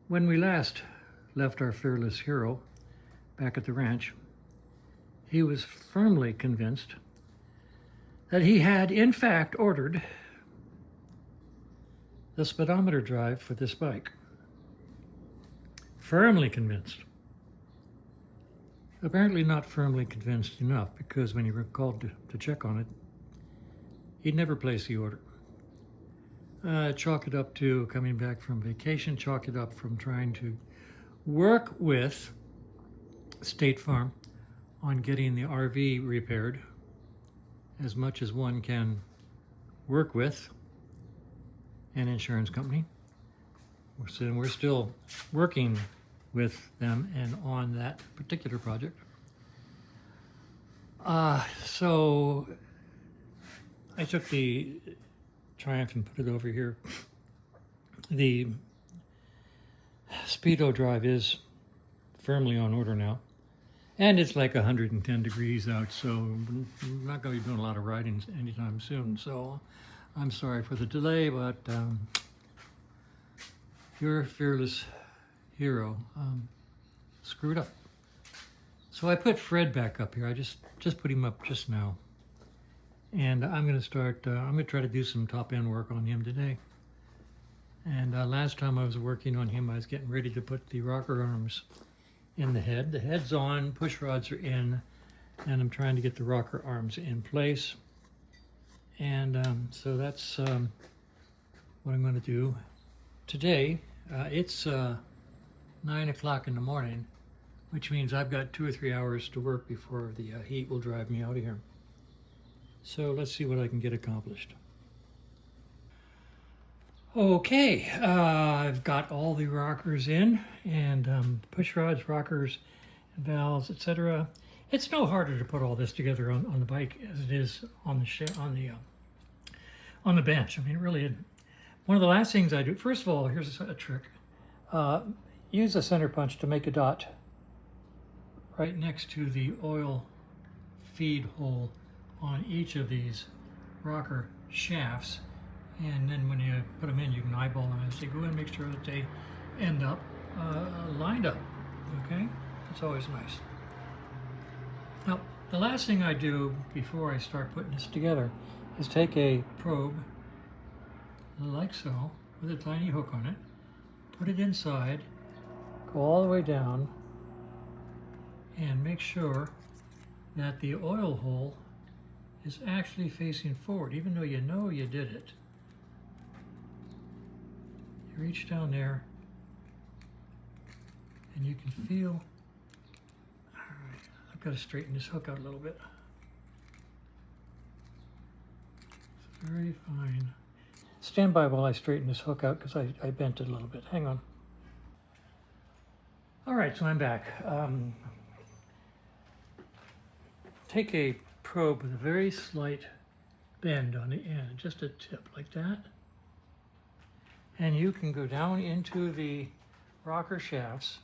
When we last left our fearless hero back at the ranch, he was firmly convinced that he had, in fact, ordered the speedometer drive for this bike. Firmly convinced. Apparently not firmly convinced enough, because when he were called to check on it, he'd never placed the order. Chalk it up to coming back from vacation, chalk it up from trying to work with State Farm on getting the RV repaired as much as one can work with an insurance company. We're still working with them and on that particular project. So I took the Triumph and put it over here. The Speedo drive is firmly on order now, and it's like 110 degrees out, so I'm not going to be doing a lot of riding anytime soon. So I'm sorry for the delay, but your fearless hero screwed up. So I put Fred back up here. I just put him up just now. And I'm going to start, I'm going to try to do some top end work on him today. And last time I was working on him, I was getting ready to put the rocker arms in the head. The head's on, push rods are in, and I'm trying to get the rocker arms in place. And so that's what I'm going to do today. It's 9 o'clock in the morning, which means I've got 2 or 3 hours to work before the heat will drive me out of here. So let's see what I can get accomplished. Okay, I've got all the rockers in, and push rods, rockers, valves, etc. It's no harder to put all this together on the bike as it is on the bench. I mean, really, one of the last things I do. First of all, here's a trick: use a center punch to make a dot right next to the oil feed hole on each of these rocker shafts, and then when you put them in, you can eyeball them as they go in, make sure that they end up lined up. Okay, that's always nice. Now, the last thing I do before I start putting this together is take a probe like so with a tiny hook on it, put it inside, go all the way down, and make sure that the oil hole is actually facing forward, even though you know you did it. You reach down there and you can feel, all right, I've got to straighten this hook out a little bit. It's very fine. Stand by while I straighten this hook out, because I bent it a little bit. Hang on. All right, so I'm back. Take a probe with a very slight bend on the end, just a tip like that. And you can go down into the rocker shafts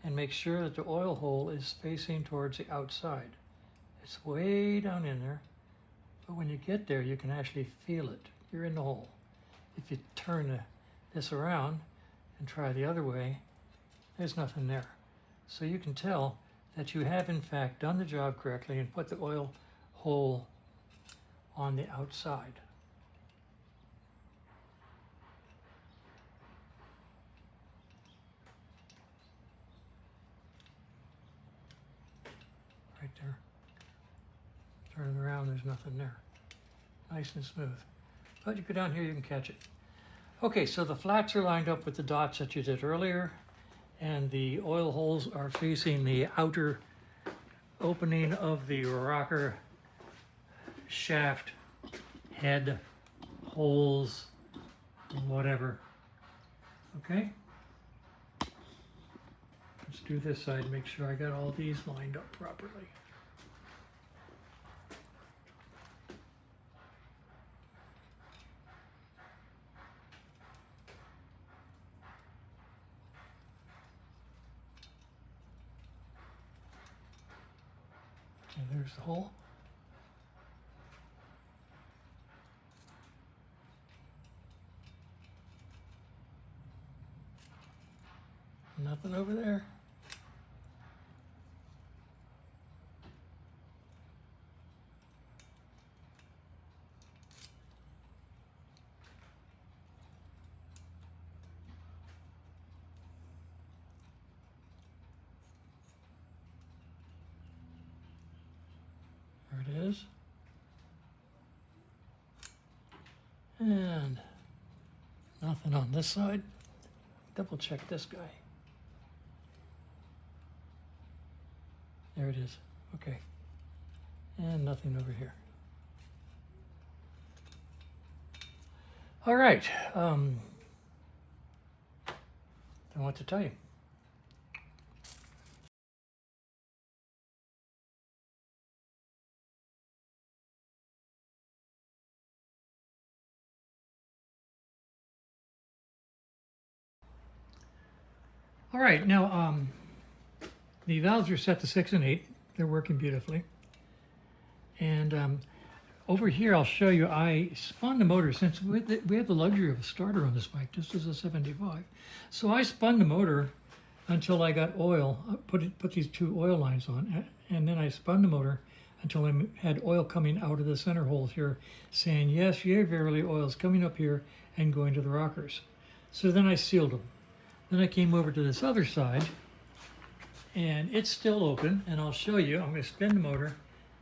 and make sure that the oil hole is facing towards the outside. It's way down in there, but when you get there, you can actually feel it. You're in the hole. If you turn this around and try the other way, there's nothing there. So you can tell that you have in fact done the job correctly and put the oil hole on the outside. Right there. Turn it around, there's nothing there. Nice and smooth. But you go down here, you can catch it. Okay, so the flats are lined up with the dots that you did earlier, and the oil holes are facing the outer opening of the rocker shaft head holes, whatever. Okay, let's do this side, make sure I got all these lined up properly. Okay, there's the hole. Nothing over there. There it is. And nothing on this side. Double check this guy. There it is. Okay. And nothing over here. All right. Don't know what to tell you. All right, now the valves are set to 6 and 8. They're working beautifully. And over here, I'll show you, I spun the motor since we have the luxury of a starter on this bike. This is a 75. So I spun the motor until I got oil, put these 2 oil lines on, and then I spun the motor until I had oil coming out of the center holes here, saying, yes, yea, verily, oil's coming up here and going to the rockers. So then I sealed them. Then I came over to this other side, and it's still open, and I'll show you. I'm going to spin the motor,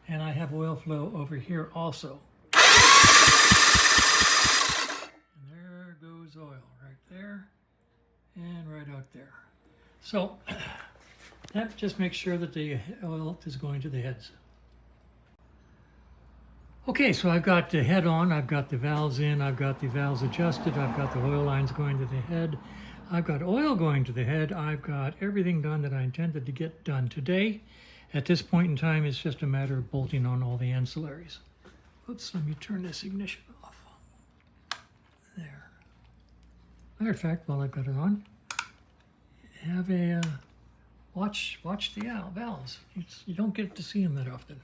and I have oil flow over here also. And there goes oil right there, and right out there. So that just makes sure that the oil is going to the heads. Okay, so I've got the head on, I've got the valves in, I've got the valves adjusted, I've got the oil lines going to the head, I've got oil going to the head, I've got everything done that I intended to get done today. At this point in time, it's just a matter of bolting on all the ancillaries. Oops, let me turn this ignition off. There. Matter of fact, while I've got it on, have a watch the valves. You don't get to see them that often.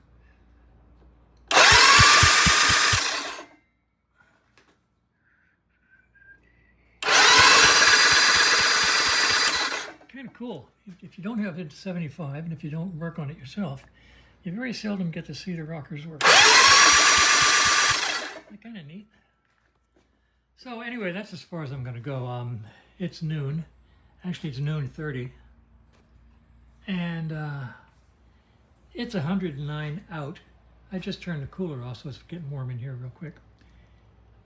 Kind of cool. If you don't have it to 75, and if you don't work on it yourself, you very seldom get to see the rockers work. Kind of neat. So anyway, that's as far as I'm going to go. It's noon. Actually, it's noon 30. And it's 109 out. I just turned the cooler off, so it's getting warm in here real quick.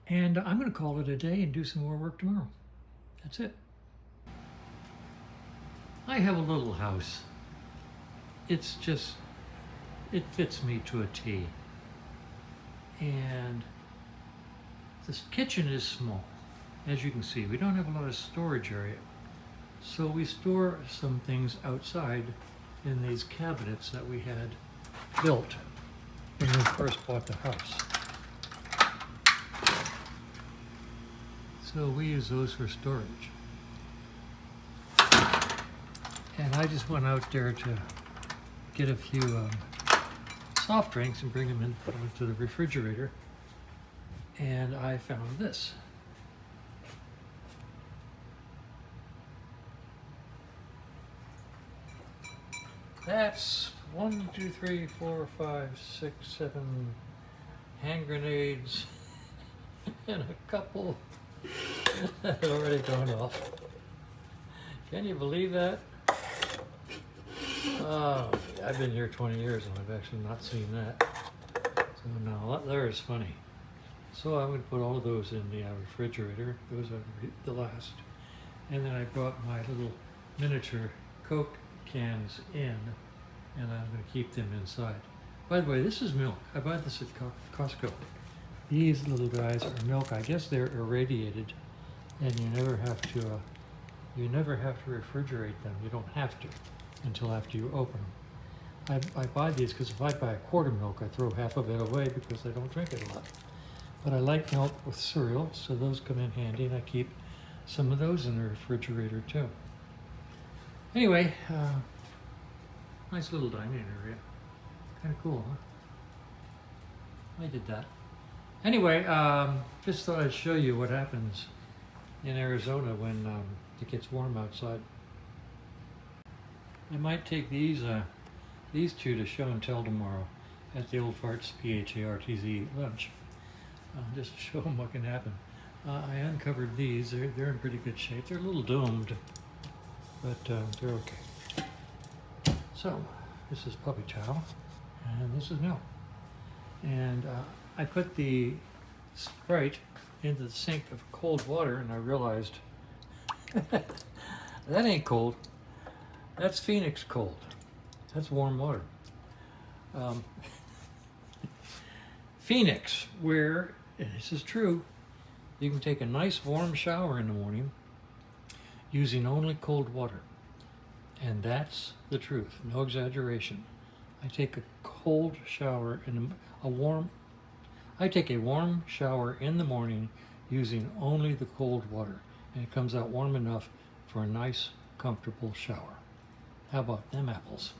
And I'm going to call it a day and do some more work tomorrow. That's it. I have a little house. It's just, it fits me to a T. And this kitchen is small. As you can see, we don't have a lot of storage area. So we store some things outside in these cabinets that we had built when we first bought the house. So we use those for storage. And I just went out there to get a few soft drinks and bring them into the refrigerator. And I found this. That's 1, 2, 3, 4, 5, 6, 7 hand grenades and a couple that had already gone off. Can you believe that? Oh, I've been here 20 years and I've actually not seen that. So now there is funny. So I would put all of those in the refrigerator. Those are the last. And then I brought my little miniature Coke cans in, and I'm going to keep them inside. By the way, this is milk. I buy this at Costco. These little guys are milk. I guess they're irradiated, and you never have to refrigerate them. You don't have to until after you open them. I buy these because if I buy a quart of milk, I throw half of it away because I don't drink it a lot. But I like milk with cereal, so those come in handy, and I keep some of those in the refrigerator too. Anyway, nice little dining area. Kind of cool, huh? I did that. Anyway, just thought I'd show you what happens in Arizona when it gets warm outside. I might take these two to show and tell tomorrow at the Old Farts PHARTZ lunch, just to show them what can happen. I uncovered these. They're in pretty good shape. They're a little domed, but they're okay. So this is puppy chow, and this is milk. And I put the Sprite into the sink of cold water, and I realized that ain't cold. That's Phoenix cold. That's warm water. Phoenix, where, and this is true, you can take a nice warm shower in the morning using only cold water. And that's the truth, no exaggeration. I take a cold shower in I take a warm shower in the morning using only the cold water, and it comes out warm enough for a nice, comfortable shower. How about them apples?